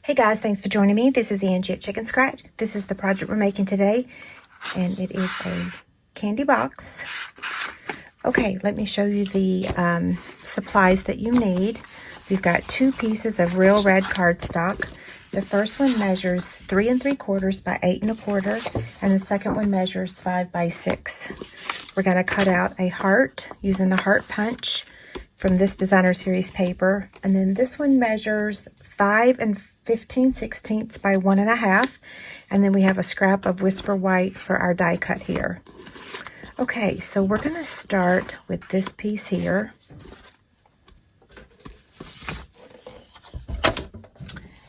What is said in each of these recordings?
Hey guys, thanks for joining me. This is Angie at Chicken Scratch. This is the project we're making today, and it is a candy box. Okay, let me show you the supplies that you need. We've got 2 pieces of real red cardstock. The first one measures 3 3/4 by 8 1/4, and the second one measures 5 by 6. We're going to cut out a heart using the heart punch from this designer series paper, and then this one measures 5 15/16 by 1 1/2, and then we have a scrap of Whisper White for our die cut here. Okay, so we're going to start with this piece here.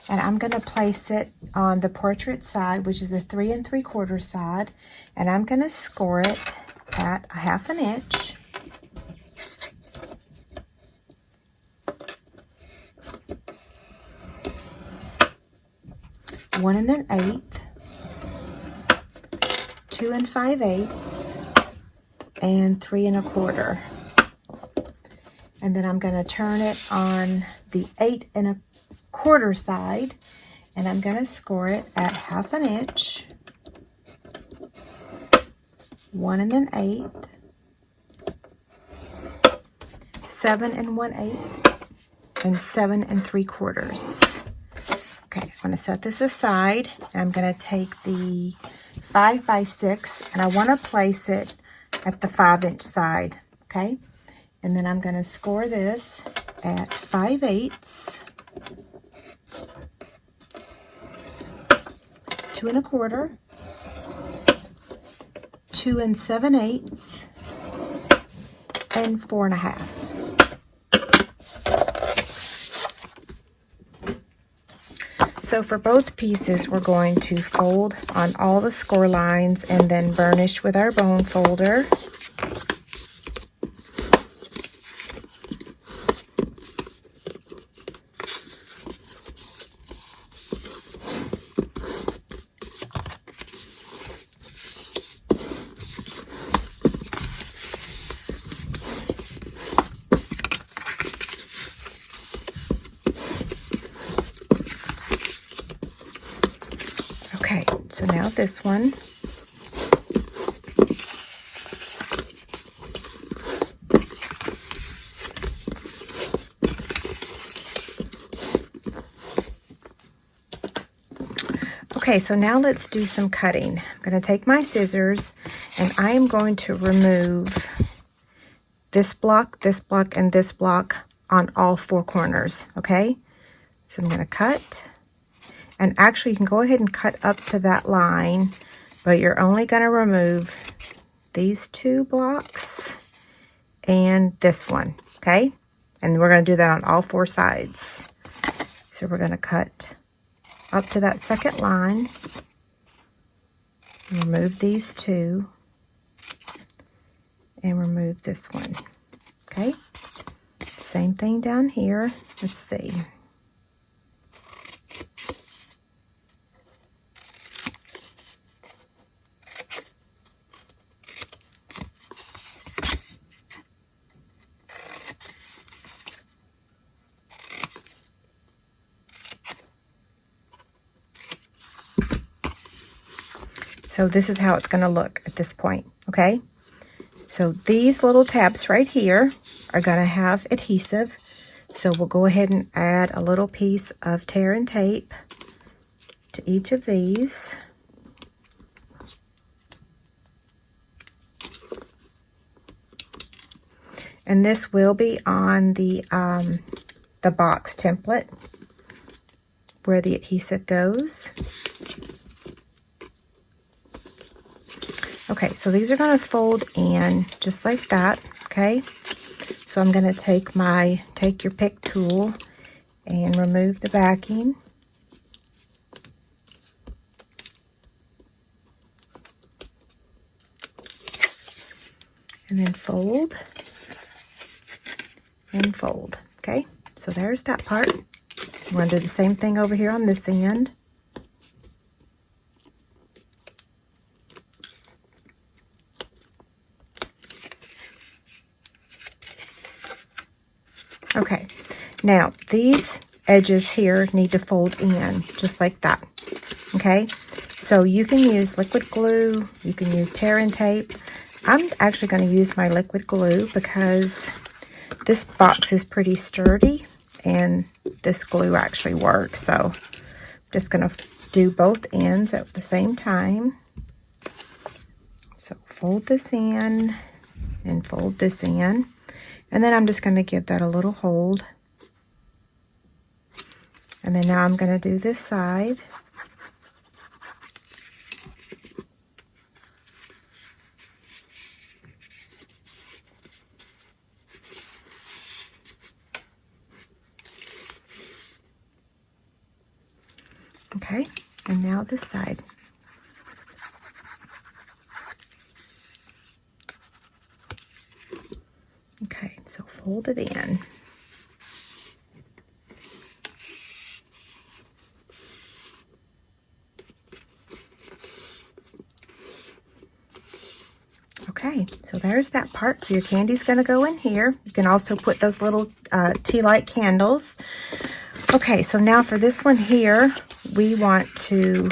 And I'm going to place it on the portrait side, which is a 3 3/4 side, and I'm going to score it at a 1/2 inch. One and an 1/8, 2 5/8, and 3 1/4. And then I'm going to turn it on the 8 1/4 side, and I'm going to score it at 1/2 inch, 1 1/8, 7 1/8, and 7 3/4. Okay, I'm going to set this aside, and I'm going to take the 5 by 6, and I want to place it at the 5-inch side, okay? And then I'm going to score this at 5/8, 2 1/4, 2 7/8, and 4 1/2. So for both pieces, we're going to fold on all the score lines and then burnish with our bone folder. Okay, so now this one. Okay, so now let's do some cutting. I'm going to take my scissors, and I am going to remove this block, and this block on all 4 corners, okay? So I'm going to cut. And actually, you can go ahead and cut up to that line, but you're only going to remove these 2 blocks and this one, okay? And we're going to do that on all 4 sides. So we're going to cut up to that second line, remove these 2, and remove this one, okay? Same thing down here. Let's see. So this is how it's going to look at this point, okay? So these little tabs right here are going to have adhesive. So we'll go ahead and add a little piece of tear and tape to each of these. And this will be on the box template where the adhesive goes. Okay, so these are going to fold in just like that, okay? So I'm going to take your pick tool and remove the backing. And then fold and fold, okay? So there's that part. We're going to do the same thing over here on this end. Okay, now these edges here need to fold in just like that. Okay, so you can use liquid glue, you can use tear and tape. I'm actually going to use my liquid glue because this box is pretty sturdy and this glue actually works. So I'm just going to do both ends at the same time. So fold this in and fold this in. And then I'm just going to give that a little hold. And then now I'm going to do this side. Okay, and now this side. Okay, so fold it in. Okay, so there's that part. So your candy's going to go in here. You can also put those little tea light candles. Okay, so now for this one here, we want to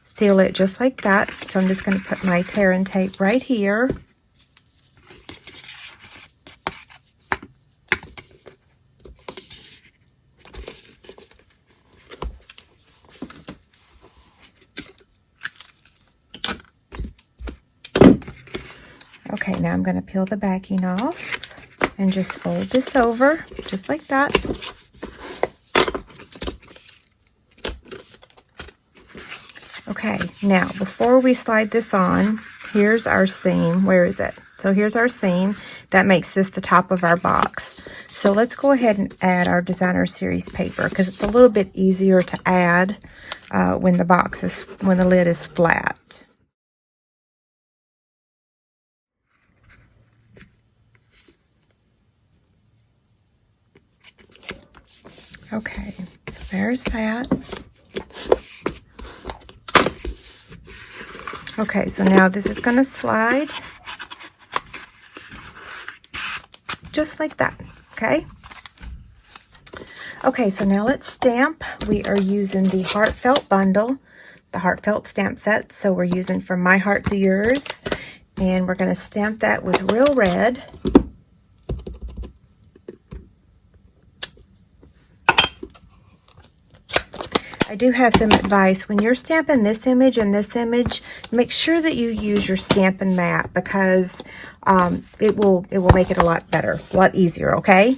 seal it just like that. So I'm just going to put my tear and tape right here. Okay, now I'm going to peel the backing off and just fold this over just like that. Okay, now before we slide this on, here's our seam. Where is it? So here's our seam. That makes this the top of our box. So let's go ahead and add our Designer Series paper because it's a little bit easier to add when the lid is flat. Okay, so there's that. Okay, so now this is going to slide just like that, okay? Okay, so now let's stamp. We are using the Heartfelt bundle, the Heartfelt stamp set. So we're using From My Heart to Yours, and we're going to stamp that with Real Red. I do have some advice. When you're stamping this image and this image, make sure that you use your Stampin' Mat because it will make it a lot better, a lot easier, okay?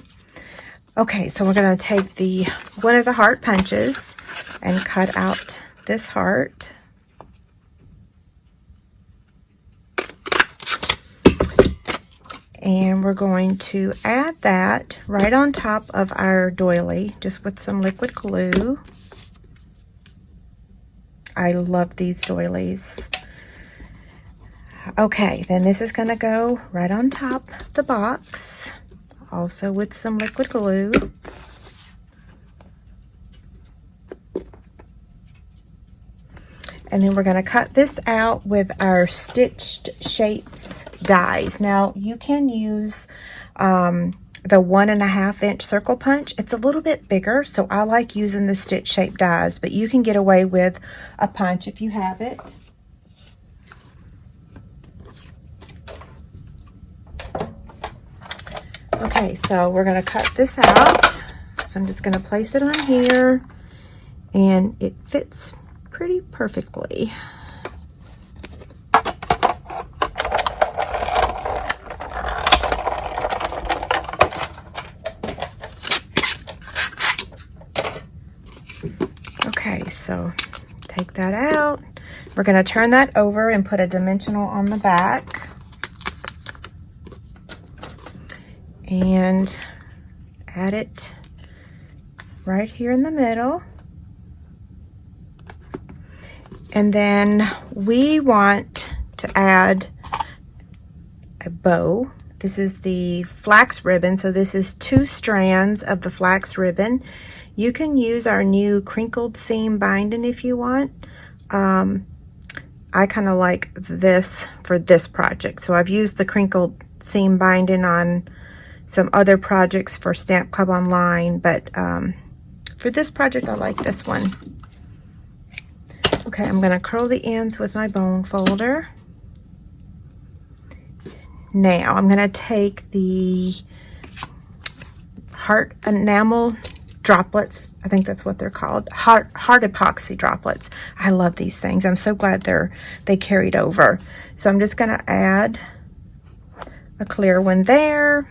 Okay, so we're going to take one of the heart punches and cut out this heart. And we're going to add that right on top of our doily, just with some liquid glue. I love these doilies. Okay, then this is going to go right on top of the box, also with some liquid glue. And then we're going to cut this out with our Stitched Shapes dies. Now, you can use the 1.5 inch circle punch. It's a little bit bigger, so I like using the Stitch Shape dies, but you can get away with a punch if you have it. Okay, so we're going to cut this out. So I'm just going to place it on here, and it fits pretty perfectly. Okay, so take that out. We're going to turn that over and put a dimensional on the back. And add it right here in the middle. And then we want to add a bow. This is the flax ribbon. So this is 2 strands of the flax ribbon. You can use our new crinkled seam binding if you want. I kind of like this for this project. So I've used the crinkled seam binding on some other projects for Stamp Club Online, but for this project, I like this one. Okay, I'm going to curl the ends with my bone folder. Now I'm going to take the heart enamel droplets. I think that's what they're called. Heart epoxy droplets. I love these things. I'm so glad they carried over. So I'm just going to add a clear one there.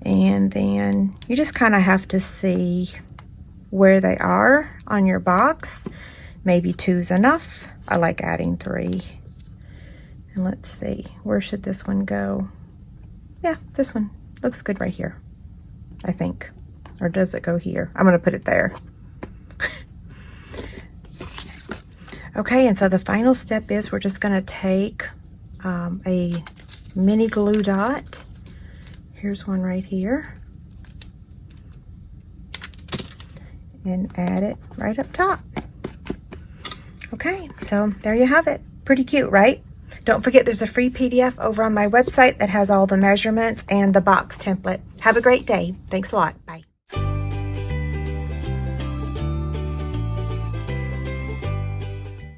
And then you just kind of have to see where they are on your box. Maybe 2's enough. I like adding 3. And let's see, where should this one go? Yeah, this one looks good right here, I think. Or does it go here? I'm going to put it there. Okay, and so the final step is we're just going to take a mini glue dot. Here's one right here. And add it right up top. Okay, so there you have it. Pretty cute, right? Don't forget there's a free PDF over on my website that has all the measurements and the box template. Have a great day. Thanks a lot. Bye.